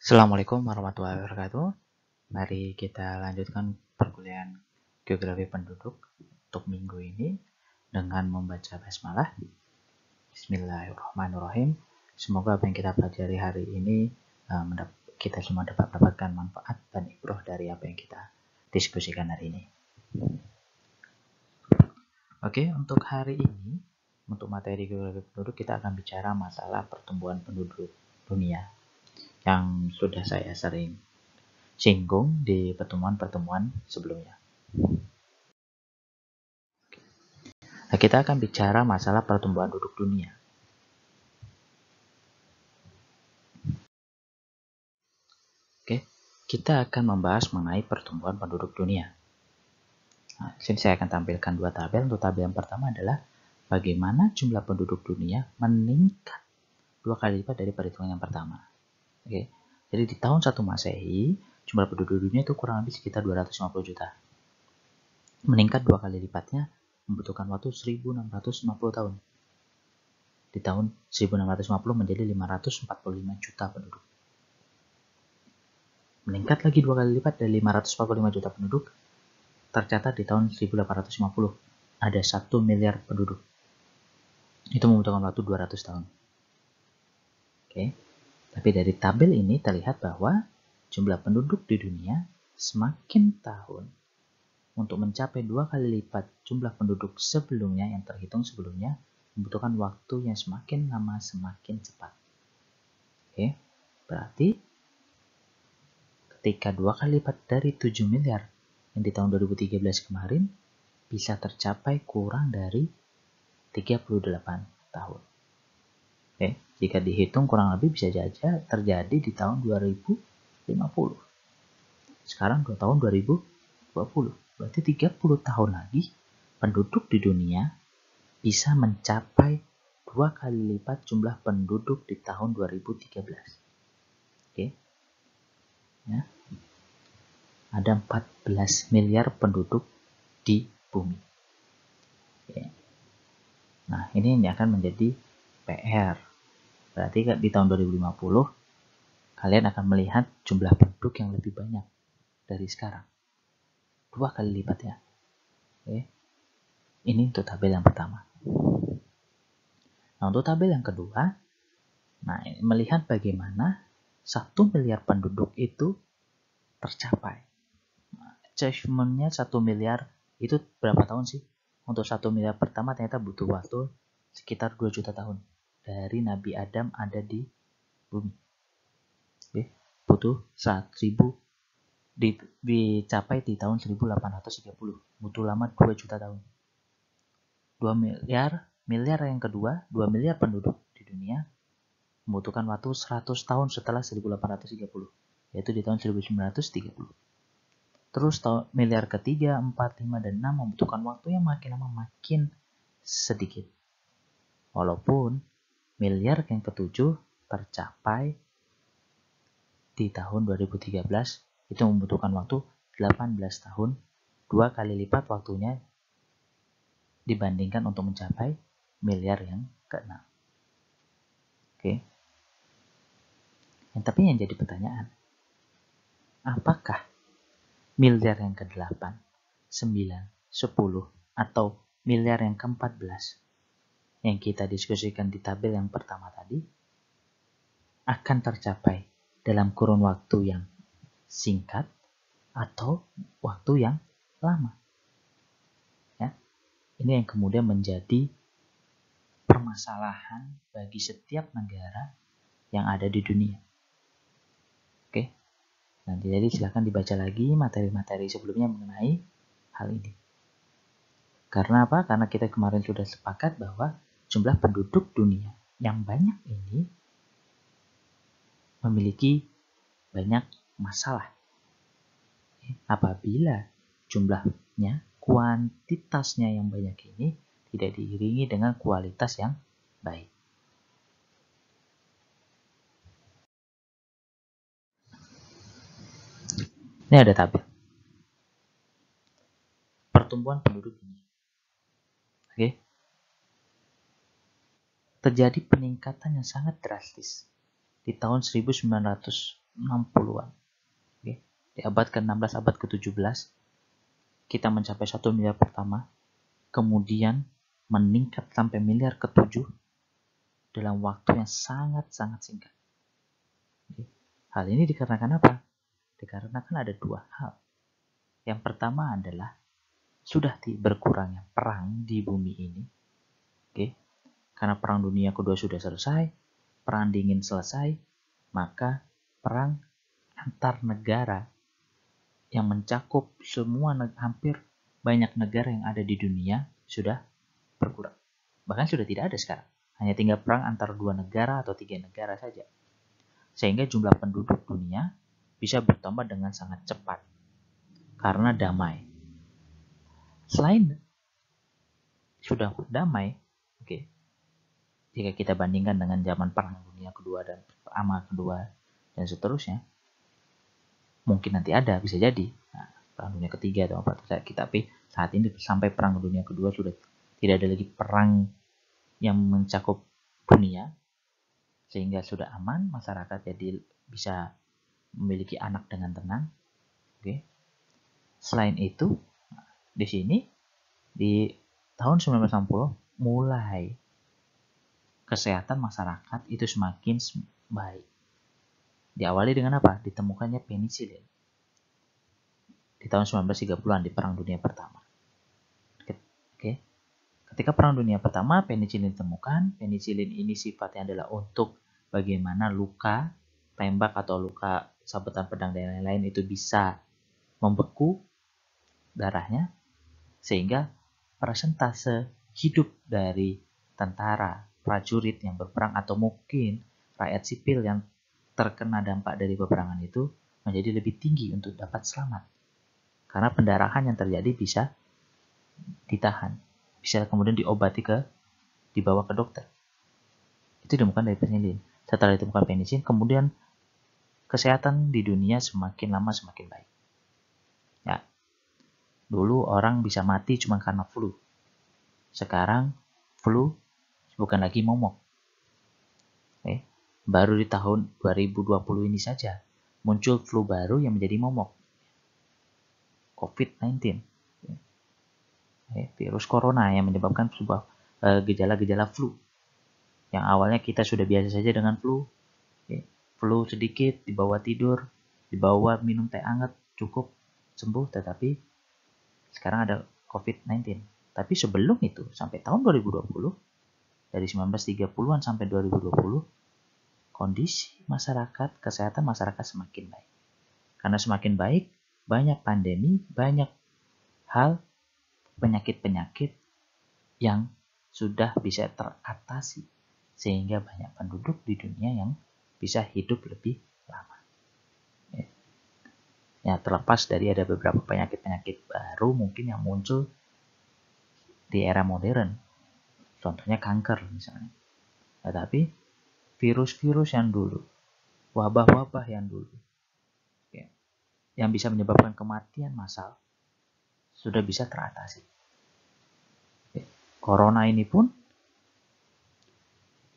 Assalamualaikum warahmatullahi wabarakatuh. Mari kita lanjutkan perkuliahan geografi penduduk untuk minggu ini dengan membaca basmalah. Bismillahirrahmanirrahim. Semoga apa yang kita pelajari hari ini kita semua dapat mendapatkan manfaat dan ibrah dari apa yang kita diskusikan hari ini. Oke, untuk hari ini, untuk materi geografi penduduk kita akan bicara masalah pertumbuhan penduduk dunia yang sudah saya sering singgung di pertemuan-pertemuan sebelumnya. Nah, kita akan bicara masalah pertumbuhan penduduk dunia. Oke, kita akan membahas mengenai pertumbuhan penduduk dunia. Nah, di sini saya akan tampilkan dua tabel. Untuk tabel yang pertama adalah bagaimana jumlah penduduk dunia meningkat 2 kali lipat dari perhitungan yang pertama. Oke, jadi di tahun 1 Masehi, jumlah penduduk dunia itu kurang lebih sekitar 250 juta. Meningkat 2 kali lipatnya membutuhkan waktu 1650 tahun. Di tahun 1650 menjadi 545 juta penduduk. Meningkat lagi 2 kali lipat dari 545 juta penduduk, tercatat di tahun 1850 ada 1 miliar penduduk. Itu membutuhkan waktu 200 tahun. Oke. Tapi dari tabel ini terlihat bahwa jumlah penduduk di dunia semakin tahun untuk mencapai 2 kali lipat jumlah penduduk sebelumnya yang terhitung sebelumnya membutuhkan waktu yang semakin lama semakin cepat. Oke. Berarti ketika 2 kali lipat dari 7 miliar yang di tahun 2013 kemarin bisa tercapai kurang dari 38 tahun. Oke, jika dihitung kurang lebih bisa saja terjadi di tahun 2050. Sekarang 2 tahun 2020. Berarti 30 tahun lagi penduduk di dunia bisa mencapai 2 kali lipat jumlah penduduk di tahun 2013. Oke. Ya. Ada 14 miliar penduduk di bumi. Oke. Nah, ini akan menjadi PR. Berarti di tahun 2050 kalian akan melihat jumlah penduduk yang lebih banyak dari sekarang. 2 kali lipat ya. Oke. Ini untuk tabel yang pertama. Nah, untuk tabel yang kedua, nah melihat bagaimana 1 miliar penduduk itu tercapai. Nah, achievement-nya 1 miliar itu berapa tahun sih? Untuk 1 miliar pertama ternyata butuh waktu sekitar 2 juta tahun. Dari Nabi Adam ada di bumi. Oke, butuh 1000 dicapai di tahun 1830. Butuh lama 2 juta tahun. 2 miliar yang kedua, 2 miliar penduduk di dunia membutuhkan waktu 100 tahun setelah 1830, yaitu di tahun 1930. Terus miliar ketiga, 4, 5, dan 6 membutuhkan waktu yang makin lama makin sedikit. Walaupun miliar yang ketujuh tercapai di tahun 2013, itu membutuhkan waktu 18 tahun, 2 kali lipat waktunya dibandingkan untuk mencapai miliar yang ke-6. Oke. Tapi yang jadi pertanyaan, apakah miliar yang ke-8, 9, 10, atau miliar yang ke-14 yang kita diskusikan di tabel yang pertama tadi akan tercapai dalam kurun waktu yang singkat atau waktu yang lama? Ya, ini yang kemudian menjadi permasalahan bagi setiap negara yang ada di dunia. Oke, nanti jadi silahkan dibaca lagi materi-materi sebelumnya mengenai hal ini. Karena apa? Karena kita kemarin sudah sepakat bahwa jumlah penduduk dunia yang banyak ini memiliki banyak masalah. Apabila jumlahnya, kuantitasnya yang banyak ini tidak diiringi dengan kualitas yang baik. Ini ada tabel pertumbuhan penduduk dunia. Oke. Terjadi peningkatan yang sangat drastis di tahun 1900 60-an. Oke. Di abad ke-16, abad ke-17, kita mencapai 1 miliar pertama, kemudian meningkat sampai miliar ke-7 dalam waktu yang sangat-sangat singkat. Oke. Hal ini dikarenakan apa? Dikarenakan ada dua hal. Yang pertama adalah sudah berkurangnya perang di bumi ini. Oke. Karena perang dunia kedua sudah selesai, perang dingin selesai, maka perang antar negara yang mencakup semua hampir banyak negara yang ada di dunia sudah berkurang. Bahkan sudah tidak ada sekarang. Hanya tinggal perang antar 2 negara atau 3 negara saja. Sehingga jumlah penduduk dunia bisa bertambah dengan sangat cepat karena damai. Selain sudah damai, oke, jika kita bandingkan dengan zaman perang dunia kedua dan perang kedua dan seterusnya, mungkin nanti ada, bisa jadi perang dunia ketiga atau apa, tapi saat ini sampai perang dunia kedua sudah tidak ada lagi perang yang mencakup dunia, sehingga sudah aman, masyarakat jadi bisa memiliki anak dengan tenang. Oke. Selain itu, di sini di tahun 1960 mulai kesehatan masyarakat itu semakin baik. Diawali dengan apa? Ditemukannya penisilin di tahun 1930-an di Perang Dunia Pertama. Oke. Ketika Perang Dunia Pertama, penisilin ditemukan. Penisilin ini sifatnya adalah untuk bagaimana luka tembak atau luka sabetan pedang dan lain-lain itu bisa membeku darahnya, sehingga persentase hidup dari tentara, prajurit yang berperang atau mungkin rakyat sipil yang terkena dampak dari peperangan itu menjadi lebih tinggi untuk dapat selamat. Karena pendarahan yang terjadi bisa ditahan, bisa kemudian dibawa ke dokter. Itu ditemukan dari penisilin. Setelah ditemukan penisilin, kemudian kesehatan di dunia semakin lama semakin baik. Ya, dulu orang bisa mati cuma karena flu. Sekarang flu bukan lagi momok. Baru di tahun 2020 ini saja muncul flu baru yang menjadi momok. COVID-19. Virus corona yang menyebabkan sebuah gejala-gejala flu. Yang awalnya kita sudah biasa saja dengan flu. Flu sedikit, dibawa tidur, dibawa minum teh hangat, cukup sembuh. Tetapi sekarang ada COVID-19. Tapi sebelum itu, sampai tahun 2020, dari 1930-an sampai 2020, kondisi masyarakat, kesehatan masyarakat semakin baik. Karena semakin baik, banyak pandemi, banyak hal, penyakit-penyakit yang sudah bisa teratasi. Sehingga banyak penduduk di dunia yang bisa hidup lebih lama. Ya, terlepas dari ada beberapa penyakit-penyakit baru mungkin yang muncul di era modern. Contohnya kanker misalnya. Tetapi virus-virus yang dulu, wabah-wabah yang dulu, yang bisa menyebabkan kematian massal, sudah bisa teratasi. Corona ini pun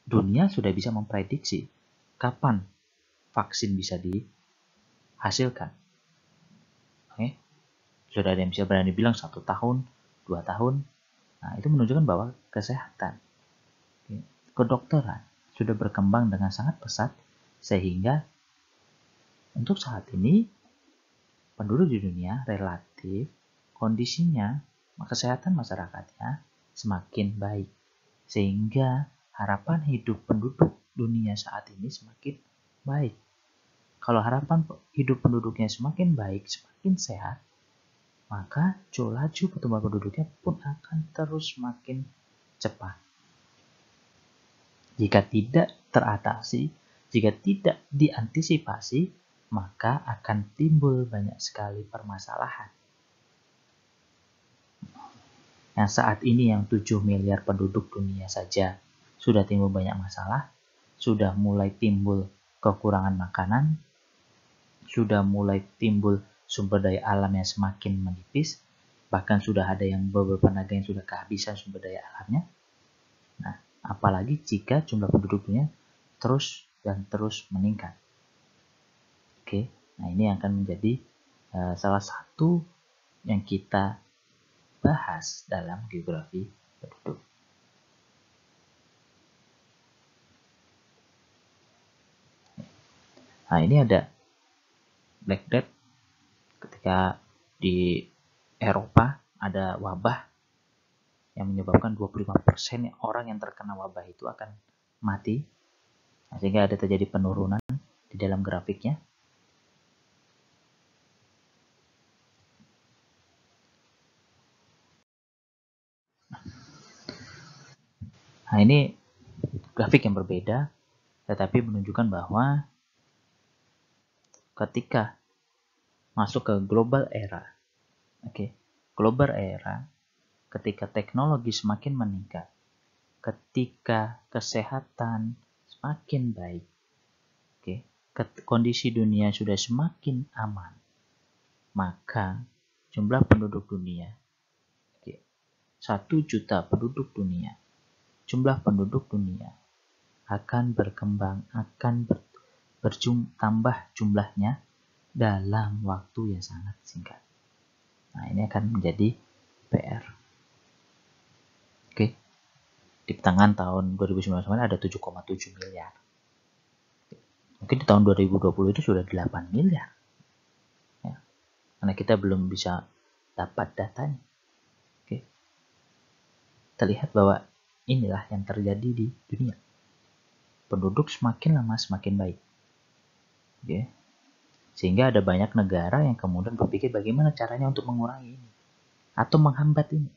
dunia sudah bisa memprediksi kapan vaksin bisa dihasilkan. Sudah ada yang bisa berani bilang 1 tahun, 2 tahun. Nah, itu menunjukkan bahwa kesehatan, kedokteran sudah berkembang dengan sangat pesat, sehingga untuk saat ini penduduk di dunia relatif kondisinya, kesehatan masyarakatnya semakin baik, sehingga harapan hidup penduduk dunia saat ini semakin baik. Kalau harapan hidup penduduknya semakin baik, semakin sehat, maka laju pertumbuhan penduduknya pun akan terus semakin cepat. Jika tidak teratasi, jika tidak diantisipasi, maka akan timbul banyak sekali permasalahan. Yang saat ini yang 7 miliar penduduk dunia saja sudah timbul banyak masalah, sudah mulai timbul kekurangan makanan, sudah mulai timbul sumber daya alam yang semakin menipis, bahkan sudah ada yang beberapa negara yang sudah kehabisan sumber daya alamnya. Nah, apalagi jika jumlah penduduk dunia terus dan terus meningkat. Oke, nah ini akan menjadi salah satu yang kita bahas dalam geografi penduduk. Nah, ini ada Black Death ketika di Eropa ada wabah yang menyebabkan 25% orang yang terkena wabah itu akan mati. Nah, sehingga ada terjadi penurunan di dalam grafiknya. Nah, ini grafik yang berbeda, tetapi menunjukkan bahwa ketika masuk ke global era, global era, ketika teknologi semakin meningkat, ketika kesehatan semakin baik, kondisi dunia sudah semakin aman, maka jumlah penduduk dunia, 1 juta penduduk dunia, jumlah penduduk dunia akan berkembang, akan bertambah jumlahnya dalam waktu yang sangat singkat. Nah, ini akan menjadi PR. Di pertengahan tahun 2019 ada 7,7 miliar. Mungkin di tahun 2020 itu sudah 8 miliar. Ya, karena kita belum bisa dapat datanya. Terlihat bahwa inilah yang terjadi di dunia. Penduduk semakin lama semakin baik. Sehingga ada banyak negara yang kemudian berpikir bagaimana caranya untuk mengurangi ini atau menghambat ini.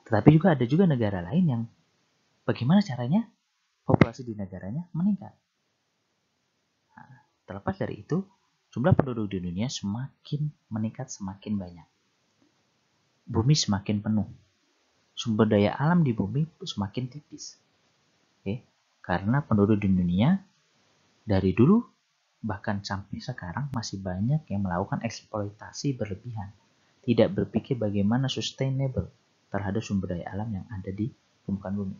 Tetapi juga ada juga negara lain yang bagaimana caranya populasi di negaranya meningkat. Nah, terlepas dari itu, jumlah penduduk di dunia semakin meningkat, semakin banyak. Bumi semakin penuh. Sumber daya alam di bumi semakin tipis. Karena penduduk di dunia dari dulu bahkan sampai sekarang masih banyak yang melakukan eksploitasi berlebihan. Tidak berpikir bagaimana sustainable terhadap sumber daya alam yang ada di permukaan bumi.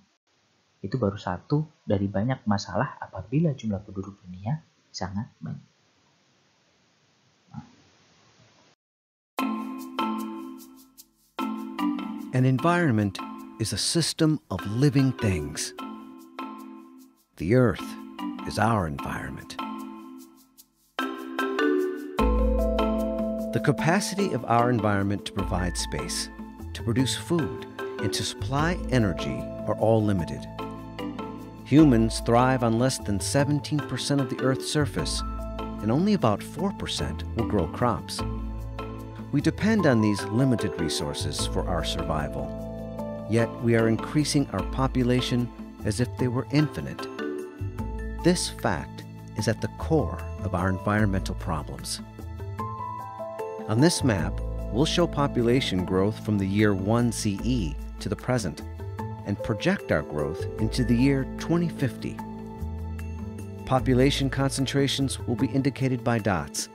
Itu baru satu dari banyak masalah apabila jumlah penduduk dunia sangat banyak. An environment is a system of living things. The earth is our environment. The capacity of our environment to provide space, to produce food, and to supply energy are all limited. Humans thrive on less than 17% of the Earth's surface, and only about 4% will grow crops. We depend on these limited resources for our survival, yet we are increasing our population as if they were infinite. This fact is at the core of our environmental problems. On this map, we'll show population growth from the year 1 CE to the present and project our growth into the year 2050. Population concentrations will be indicated by dots,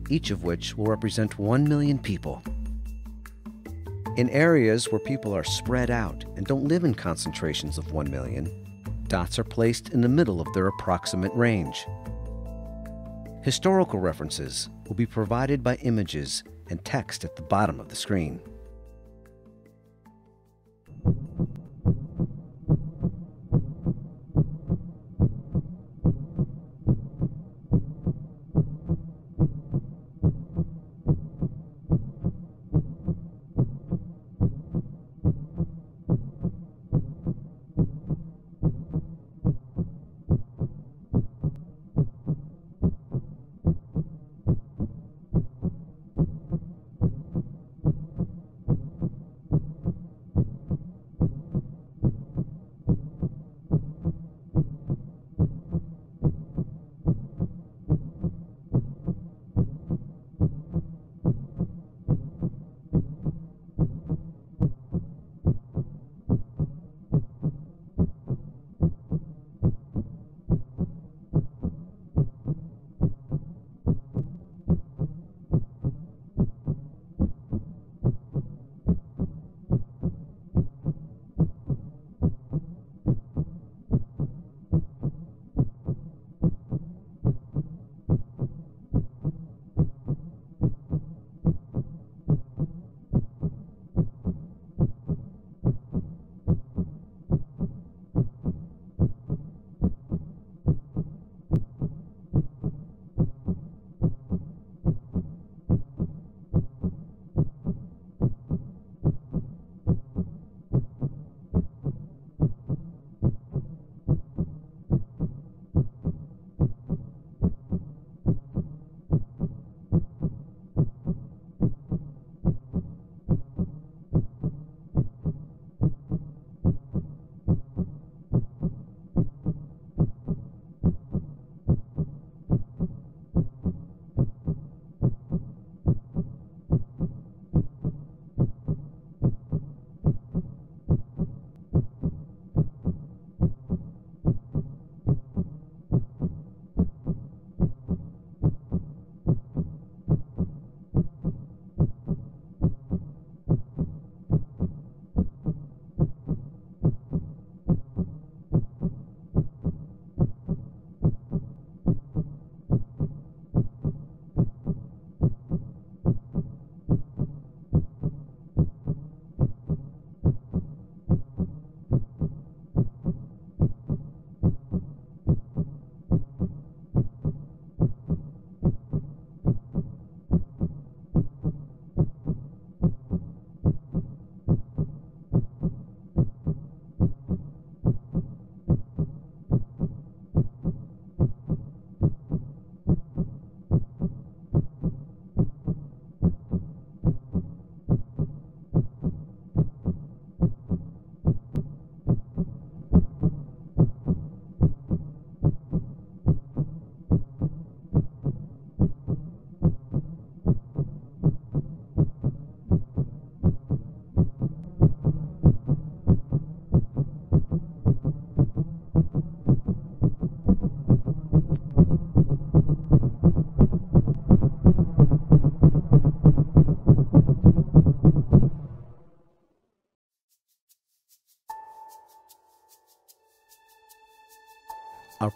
each of which will represent 1 million people. In areas where people are spread out and don't live in concentrations of 1 million, dots are placed in the middle of their approximate range. Historical references will be provided by images and text at the bottom of the screen.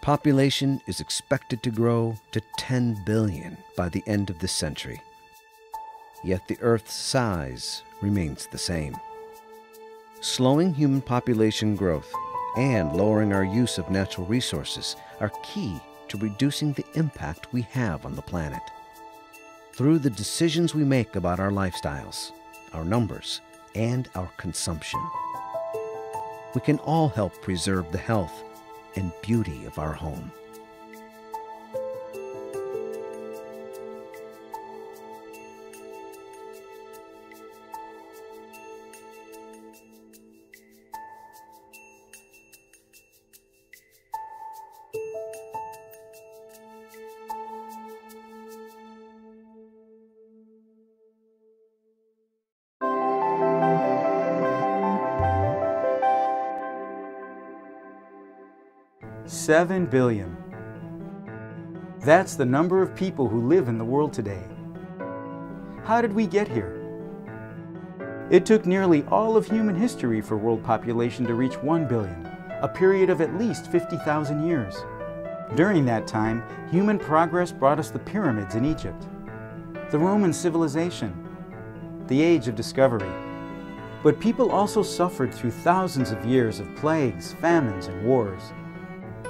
population is expected to grow to 10 billion by the end of this century. Yet the Earth's size remains the same. Slowing human population growth and lowering our use of natural resources are key to reducing the impact we have on the planet. Through the decisions we make about our lifestyles, our numbers, and our consumption, we can all help preserve the health and beauty of our home. $7 billion. That's the number of people who live in the world today. How did we get here? It took nearly all of human history for world population to reach 1 billion, a period of at least 50,000 years. During that time, human progress brought us the pyramids in Egypt, the Roman civilization, the age of discovery. But people also suffered through thousands of years of plagues, famines, and wars.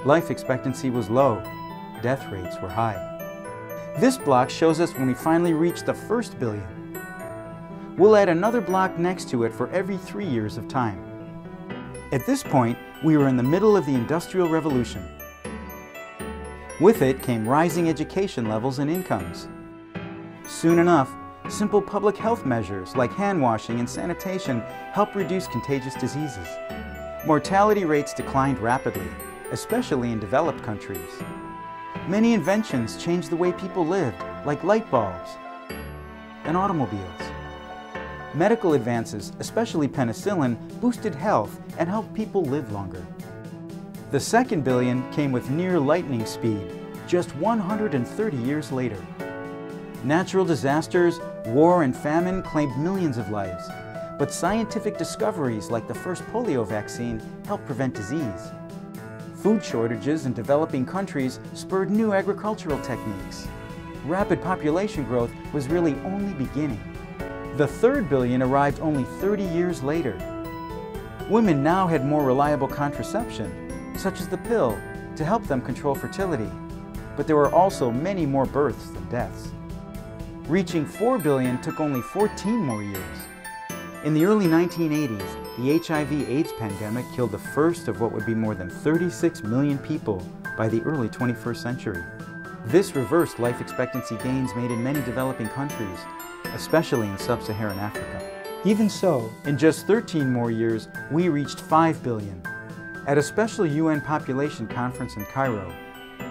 Life expectancy was low, death rates were high. This block shows us when we finally reach the first billion. We'll add another block next to it for every 3 years of time. At this point, we were in the middle of the Industrial Revolution. With it came rising education levels and incomes. Soon enough, simple public health measures like hand washing and sanitation helped reduce contagious diseases. Mortality rates declined rapidly, especially in developed countries. Many inventions changed the way people lived, like light bulbs and automobiles. Medical advances, especially penicillin, boosted health and helped people live longer. The second billion came with near lightning speed, just 130 years later. Natural disasters, war, and famine claimed millions of lives, but scientific discoveries like the first polio vaccine helped prevent disease. Food shortages in developing countries spurred new agricultural techniques. Rapid population growth was really only beginning. The third billion arrived only 30 years later. Women now had more reliable contraception, such as the pill, to help them control fertility. But there were also many more births than deaths. Reaching 4 billion took only 14 more years. In the early 1980s, the HIV/AIDS pandemic killed the first of what would be more than 36 million people by the early 21st century. This reversed life expectancy gains made in many developing countries, especially in sub-Saharan Africa. Even so, in just 13 more years, we reached 5 billion. At a special UN population conference in Cairo,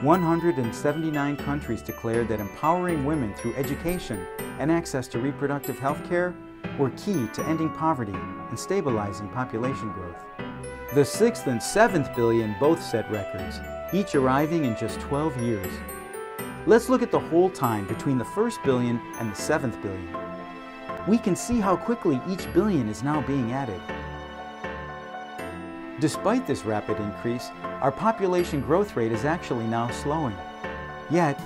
179 countries declared that empowering women through education and access to reproductive health care were key to ending poverty and stabilizing population growth. The 6th and 7th billion both set records, each arriving in just 12 years. Let's look at the whole time between the first billion and the 7th billion. We can see how quickly each billion is now being added. Despite this rapid increase, our population growth rate is actually now slowing. Yet,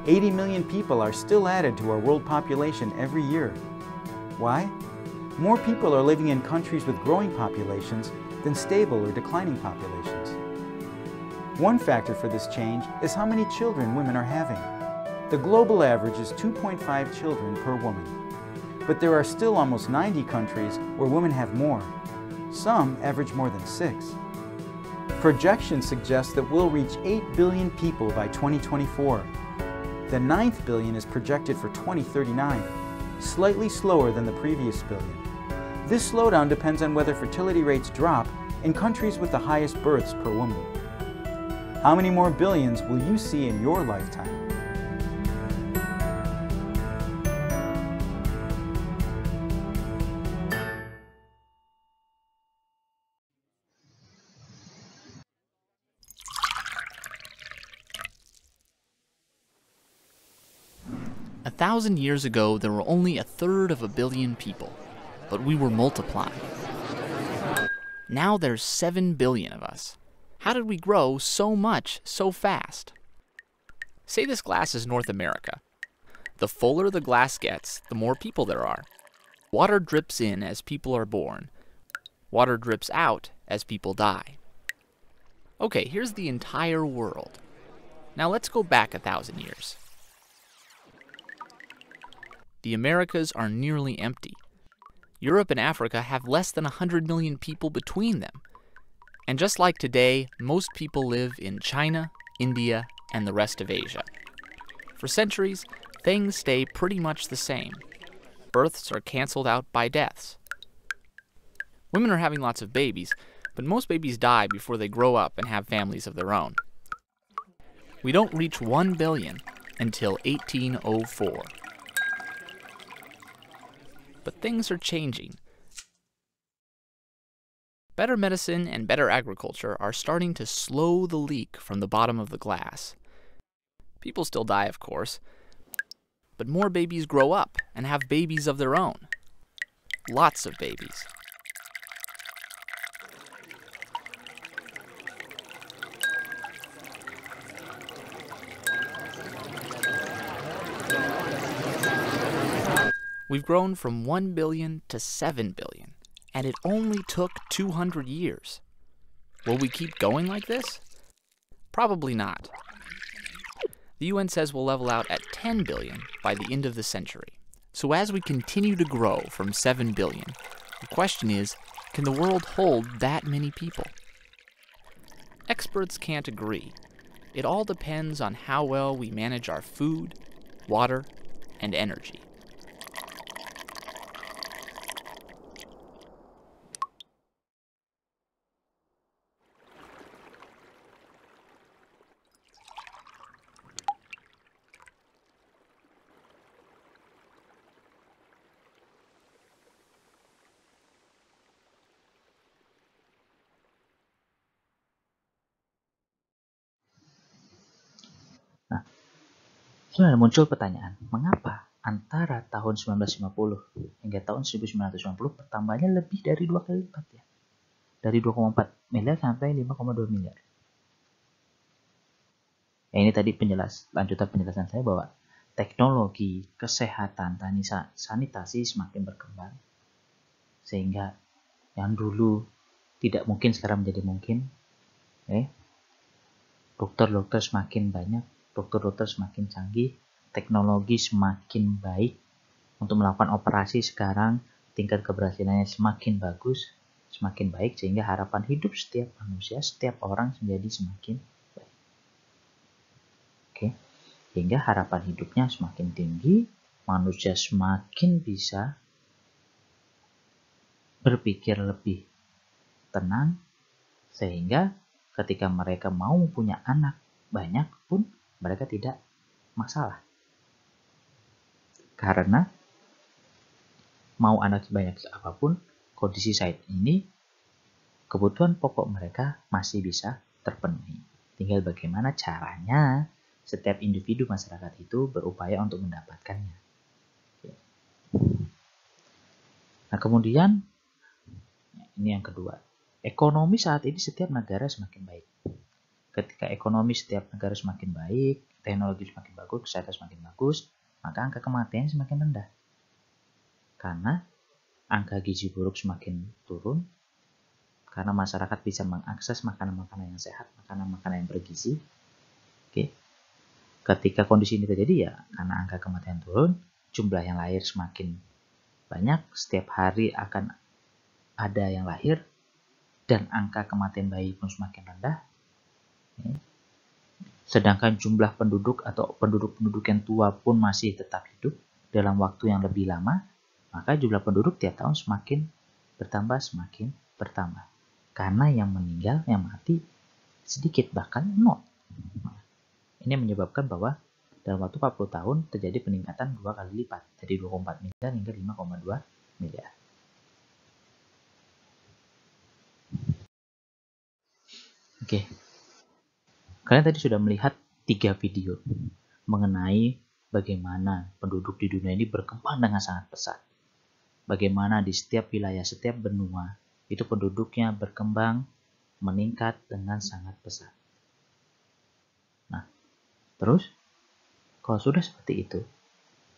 80 million people are still added to our world population every year. Why? More people are living in countries with growing populations than stable or declining populations. One factor for this change is how many children women are having. The global average is 2.5 children per woman. But there are still almost 90 countries where women have more. Some average more than 6. Projections suggest that we'll reach 8 billion people by 2024. The 9th billion is projected for 2039, slightly slower than the previous billion. This slowdown depends on whether fertility rates drop in countries with the highest births per woman. How many more billions will you see in your lifetime? A 1,000 years ago, there were only 1/3 of a billion people, but we were multiplying. Now there's 7 billion of us. How did we grow so much so fast? Say this glass is North America. The fuller the glass gets, the more people there are. Water drips in as people are born. Water drips out as people die. Okay, here's the entire world. Now let's go back 1,000 years. The Americas are nearly empty. Europe and Africa have less than 100 million people between them. And just like today, most people live in China, India, and the rest of Asia. For centuries, things stay pretty much the same. Births are canceled out by deaths. Women are having lots of babies, but most babies die before they grow up and have families of their own. We don't reach 1 billion until 1804. But things are changing. Better medicine and better agriculture are starting to slow the leak from the bottom of the glass. People still die, of course, but more babies grow up and have babies of their own. Lots of babies. We've grown from 1 billion to 7 billion, and it only took 200 years. Will we keep going like this? Probably not. The UN says we'll level out at 10 billion by the end of the century. So as we continue to grow from 7 billion, the question is, can the world hold that many people? Experts can't agree. It all depends on how well we manage our food, water, and energy. Sudah muncul pertanyaan, mengapa antara tahun 1950 hingga tahun 1990 pertambahannya lebih dari 2 kali lipat ya? Dari 2,4 miliar sampai 5,2 miliar. Ya, ini tadi lanjutan penjelasan saya bahwa teknologi kesehatan sanitasi semakin berkembang sehingga yang dulu tidak mungkin sekarang menjadi mungkin. Dokter-dokter semakin banyak, dokter-dokter semakin canggih, teknologi semakin baik untuk melakukan operasi sekarang, tingkat keberhasilannya semakin bagus, semakin baik, sehingga harapan hidup setiap manusia, setiap orang menjadi semakin baik. Sehingga harapan hidupnya semakin tinggi, manusia semakin bisa berpikir lebih tenang, sehingga ketika mereka mau punya anak banyak pun mereka tidak masalah. Karena mau anak sebanyak apapun, kondisi saat ini, kebutuhan pokok mereka masih bisa terpenuhi. Tinggal bagaimana caranya setiap individu masyarakat itu berupaya untuk mendapatkannya. Nah, kemudian, ini yang kedua. Ekonomi saat ini setiap negara semakin baik. Ketika ekonomi setiap negara semakin baik, teknologi semakin bagus, kesehatan semakin bagus, maka angka kematian semakin rendah. Karena angka gizi buruk semakin turun, karena masyarakat bisa mengakses makanan-makanan yang sehat, makanan-makanan yang bergizi. Ketika kondisi ini terjadi ya, karena angka kematian turun, jumlah yang lahir semakin banyak, setiap hari akan ada yang lahir, dan angka kematian bayi pun semakin rendah. Sedangkan jumlah penduduk atau penduduk yang tua pun masih tetap hidup dalam waktu yang lebih lama, maka jumlah penduduk tiap tahun semakin bertambah. Karena yang meninggal, yang mati sedikit, bahkan nol. Ini menyebabkan bahwa dalam waktu 40 tahun terjadi peningkatan 2 kali lipat, dari 2,4 miliar hingga 5,2 miliar. Kalian tadi sudah melihat 3 video mengenai bagaimana penduduk di dunia ini berkembang dengan sangat pesat. Bagaimana di setiap wilayah, setiap benua, itu penduduknya berkembang meningkat dengan sangat pesat. Nah, terus kalau sudah seperti itu,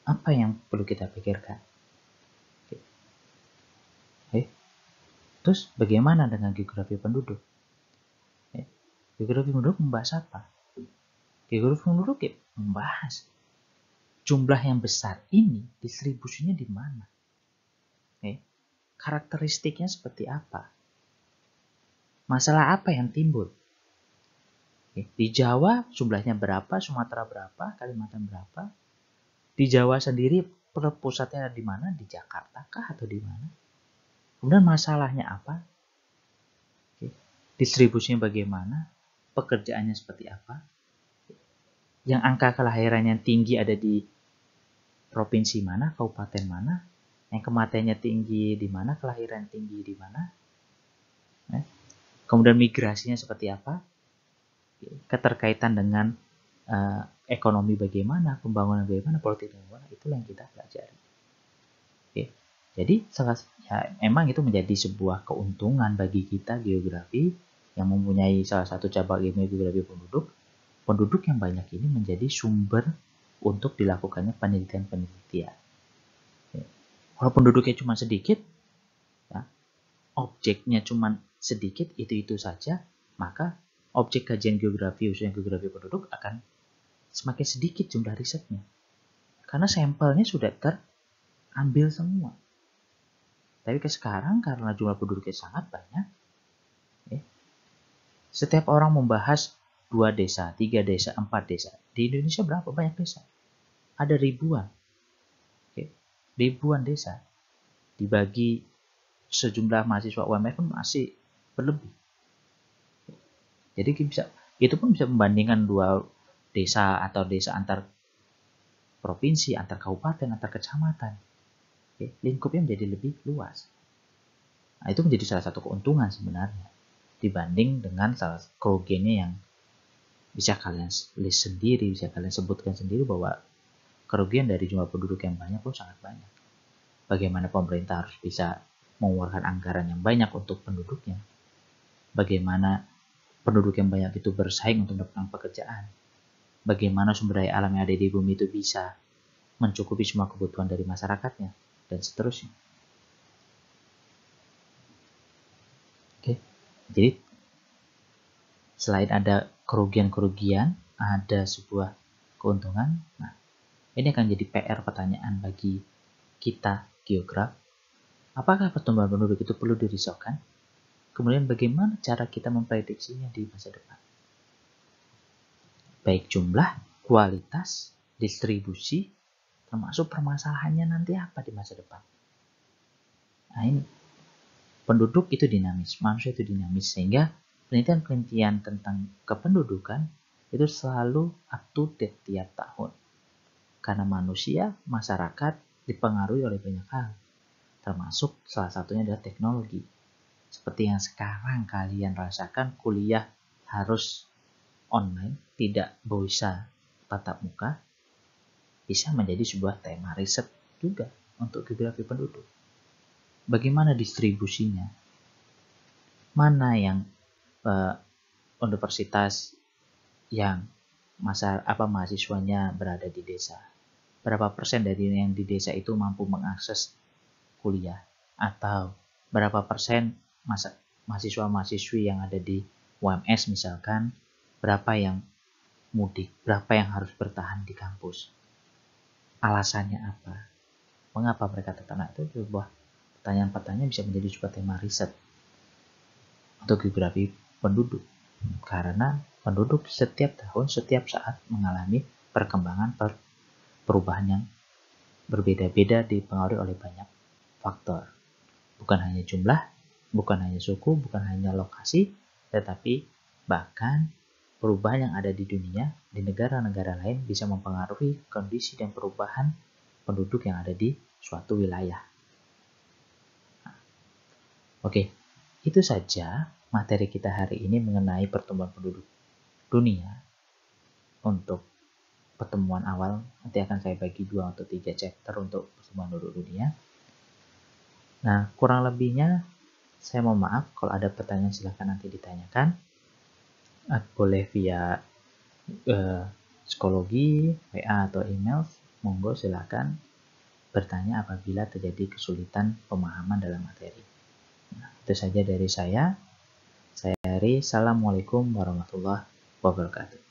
apa yang perlu kita pikirkan? Terus bagaimana dengan geografi penduduk? Geografi penduduk membahas apa? Geografi penduduk membahas jumlah yang besar ini distribusinya di mana? Karakteristiknya seperti apa? Masalah apa yang timbul? Di Jawa jumlahnya berapa, Sumatera berapa, Kalimantan berapa? Di Jawa sendiri pusatnya di mana? Di Jakarta kah atau di mana? Kemudian masalahnya apa? Distribusinya bagaimana? Pekerjaannya seperti apa? Yang angka kelahirannya tinggi ada di provinsi mana, kabupaten mana? Yang kematiannya tinggi di mana, kelahiran tinggi di mana? Kemudian migrasinya seperti apa? Keterkaitan dengan ekonomi bagaimana, pembangunan bagaimana, politik bagaimana, itulah yang kita pelajari. Jadi emang itu menjadi sebuah keuntungan bagi kita geografi yang mempunyai salah satu cabang ilmu geografi penduduk. Penduduk yang banyak ini menjadi sumber untuk dilakukannya penelitian-penelitian. Kalau penduduknya cuma sedikit, objeknya cuma sedikit, itu saja, maka objek kajian geografi, khususnya geografi penduduk, akan semakin sedikit jumlah risetnya. Karena sampelnya sudah terambil semua. Tapi sekarang karena jumlah penduduknya sangat banyak, setiap orang membahas 2 desa, 3 desa, 4 desa. Di Indonesia berapa banyak desa? Ada ribuan. Ribuan desa. Dibagi sejumlah mahasiswa UMR pun masih berlebih. Jadi itu pun bisa membandingkan 2 desa atau desa antar provinsi, antar kabupaten, antar kecamatan. Lingkupnya menjadi lebih luas. Nah, itu menjadi salah satu keuntungan sebenarnya dibanding dengan kerugiannya yang bisa kalian list sendiri, bisa kalian sebutkan sendiri bahwa kerugian dari jumlah penduduk yang banyak pun sangat banyak. Bagaimana pemerintah harus bisa mengeluarkan anggaran yang banyak untuk penduduknya. Bagaimana penduduk yang banyak itu bersaing untuk mendapatkan pekerjaan. Bagaimana sumber daya alam yang ada di bumi itu bisa mencukupi semua kebutuhan dari masyarakatnya, dan seterusnya. Jadi selain ada kerugian-kerugian, ada sebuah keuntungan. Nah, ini akan jadi PR pertanyaan bagi kita geograf. Apakah pertumbuhan penduduk itu perlu dirisaukan? Kemudian bagaimana cara kita memprediksinya di masa depan? Baik jumlah, kualitas, distribusi, termasuk permasalahannya nanti apa di masa depan. Nah ini, penduduk itu dinamis, manusia itu dinamis, sehingga penelitian-penelitian tentang kependudukan itu selalu up to date tiap tahun. Karena manusia, masyarakat dipengaruhi oleh banyak hal, termasuk salah satunya adalah teknologi. Seperti yang sekarang kalian rasakan, kuliah harus online, tidak bisa tatap muka, bisa menjadi sebuah tema riset juga untuk geografi penduduk. Bagaimana distribusinya? Mana yang universitas yang mahasiswanya berada di desa? Berapa persen dari yang di desa itu mampu mengakses kuliah? Atau berapa persen mahasiswa-mahasiswi yang ada di UMS misalkan, berapa yang mudik, berapa yang harus bertahan di kampus? Alasannya apa? Mengapa mereka tetap? Nah, itu sebuah pertanyaan-pertanyaan bisa menjadi sebuah tema riset untuk geografi penduduk. Karena penduduk setiap tahun, setiap saat mengalami perkembangan perubahan yang berbeda-beda, dipengaruhi oleh banyak faktor. Bukan hanya jumlah, bukan hanya suku, bukan hanya lokasi, tetapi bahkan perubahan yang ada di dunia, di negara-negara lain bisa mempengaruhi kondisi dan perubahan penduduk yang ada di suatu wilayah. Oke, itu saja materi kita hari ini mengenai pertumbuhan penduduk dunia. Untuk pertemuan awal, nanti akan saya bagi 2 atau 3 chapter untuk pertumbuhan penduduk dunia. Nah, kurang lebihnya Saya mohon maaf, kalau ada pertanyaan silahkan nanti ditanyakan. Boleh via psikologi, WA atau email. Monggo silahkan bertanya apabila terjadi kesulitan pemahaman dalam materi. Nah, itu saja dari saya. Saya Ari. Assalamualaikum warahmatullahi wabarakatuh.